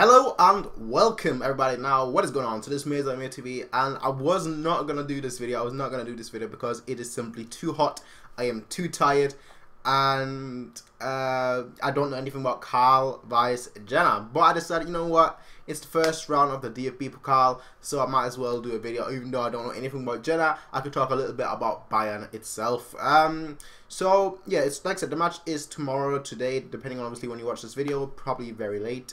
Hello and welcome everybody. Now what is going on? So this is Maze TV, and I was not gonna do this video. Because it is simply too hot. I am too tired, and I don't know anything about Karl vs Jena. But I decided, you know what? It's the first round of the DFB Pokal, so I might as well do a video. Even though I don't know anything about Jena, I could talk a little bit about Bayern itself. So yeah, it's like I said, the match is tomorrow, today, depending on obviously when you watch this video, probably very late.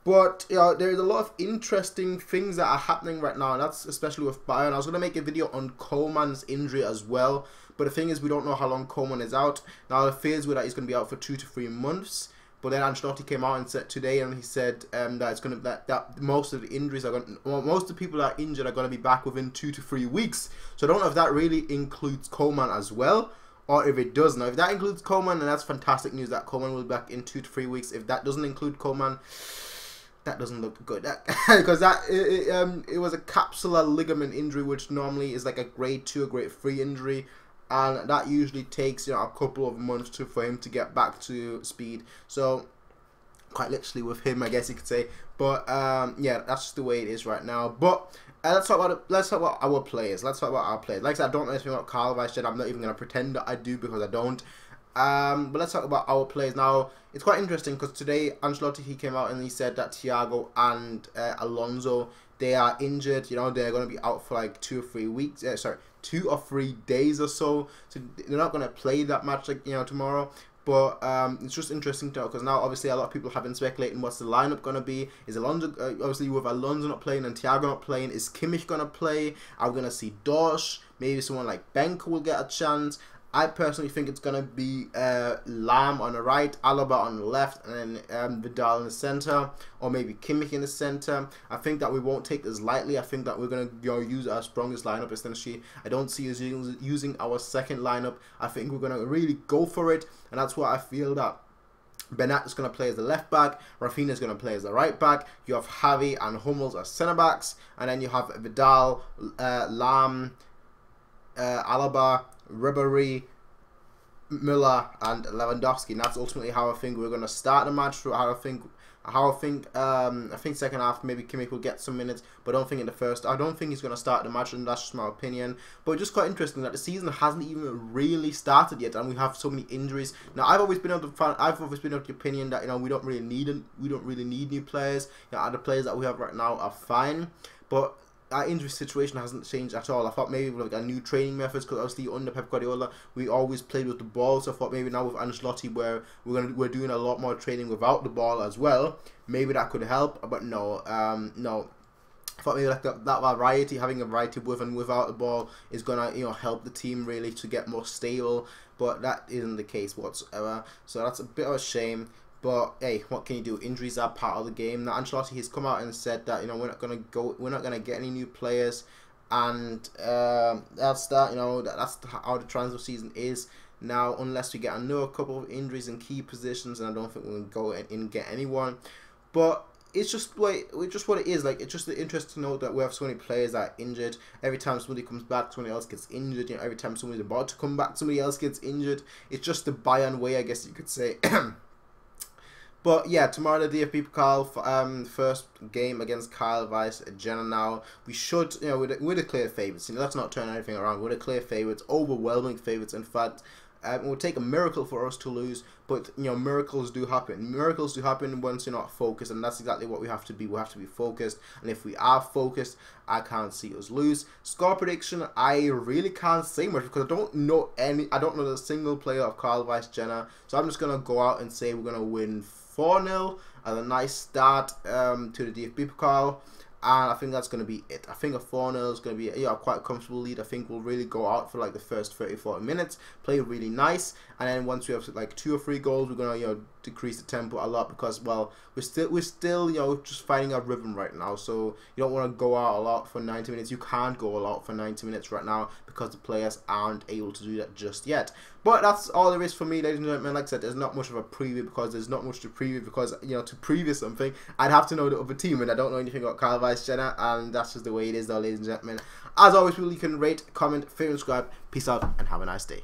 But you know, there's a lot of interesting things that are happening right now, and that's especially with Bayern. I was gonna make a video on Coleman's injury as well, but the thing is, we don't know how long Coleman is out. Now the fears were that he's gonna be out for 2 to 3 months. But then Ancelotti came out and said today, and he said that it's gonna that most of the injuries are going, most of the people that are injured are gonna be back within 2 to 3 weeks. So I don't know if that really includes Coleman as well, or if it does. Now, if that includes Coleman, then that's fantastic news that Coleman will be back in 2 to 3 weeks. If that doesn't include Coleman, that doesn't look good. Because it was a capsular ligament injury, which normally is like a grade 2 or grade 3 injury. And that usually takes, you know, a couple of months for him to get back to speed. So quite literally with him, I guess you could say. But yeah, that's just the way it is right now. But let's talk about our players. Let's talk about our players. Like I said, I don't know anything about Karl vs Jena. I'm not even gonna pretend that I do, because I don't. But let's talk about our players now. It's quite interesting because today Ancelotti, he came out and he said that Thiago and Alonso, they are injured. You know, they're going to be out for like 2 or 3 weeks. 2 or 3 days or so. So they're not going to play that match, like, you know, tomorrow. But it's just interesting to know, because now obviously a lot of people have been speculating what's the lineup going to be. Is Alonso, obviously with Alonso not playing and Thiago not playing, is Kimmich going to play? Are we going to see Dorsch? Maybe someone like Benko will get a chance. I personally think it's going to be Lahm on the right, Alaba on the left, and then Vidal in the center, or maybe Kimmich in the center. I think that we won't take this lightly. I think that we're going to use our strongest lineup, essentially. I don't see us using our second lineup. I think we're going to really go for it, and that's why I feel that Bernat is going to play as the left back, Rafinha is going to play as the right back, you have Javi and Hummels as centre backs, and then you have Vidal, Lahm, Alaba, Ribery, Müller, and Lewandowski. And that's ultimately how I think we're going to start the match. I think second half maybe Kimmich will get some minutes, but I don't think in the first. I don't think he's going to start the match, and that's just my opinion. But it's just quite interesting that the season hasn't even really started yet, and we have so many injuries. Now I've always been of the opinion that, you know, we don't really need new players. You know, the players that we have right now are fine, but our injury situation hasn't changed at all. I thought maybe with like a new training methods, because obviously under Pep Guardiola we always played with the ball, so I thought maybe now with Ancelotti, where we're doing a lot more training without the ball as well, maybe that could help. But no, no. I thought maybe like that variety, having a variety with and without the ball, is gonna, you know, help the team really to get more stable. But that isn't the case whatsoever. So that's a bit of a shame. But hey, what can you do? Injuries are part of the game. Now Ancelotti has come out and said that, you know, we're not gonna get any new players, and that's that. You know, that's how the transfer season is now, unless we get another couple of injuries in key positions, and I don't think we're gonna go in and get anyone. But it's just what it is. Like, it's just interesting to know that we have so many players that are injured. Every time somebody comes back, somebody else gets injured. You know, every time somebody's about to come back, somebody else gets injured. It's just the Bayern way, I guess you could say. But yeah, tomorrow the DFB Pokal, first game against Karl vs Jena. Now we should, you know, we're the clear favourites. You know, let's not turn anything around. We're the clear favourites, overwhelming favourites. In fact, it would take a miracle for us to lose, but you know, miracles do happen. Miracles do happen once you're not focused, and that's exactly what we have to be. We have to be focused, and if we are focused, I can't see us lose. Score prediction, I really can't say much because I don't know the single player of Karl vs Jena. So I'm just gonna go out and say we're gonna win 4-0 as a nice start to the DFB Pokal, and I think that's going to be it. I think a 4-0 is going to be quite a comfortable lead. I think we'll really go out for like the first 30-40 minutes, play really nice, and then once we have like 2 or 3 goals, we're going to, you know, decrease the tempo a lot, because, well, we're still you know, just finding our rhythm right now. So you don't want to go out a lot for 90 minutes. You can't go a lot for 90 minutes right now because the players aren't able to do that just yet. But that's all there is for me, ladies and gentlemen. Like I said, there's not much of a preview, because there's not much to preview, because, you know, to preview something, I'd have to know the other team, and I don't know anything about Karl vs Jena, and that's just the way it is, though, ladies and gentlemen. As always, people, you can rate, comment, favorite, subscribe. Peace out, and have a nice day.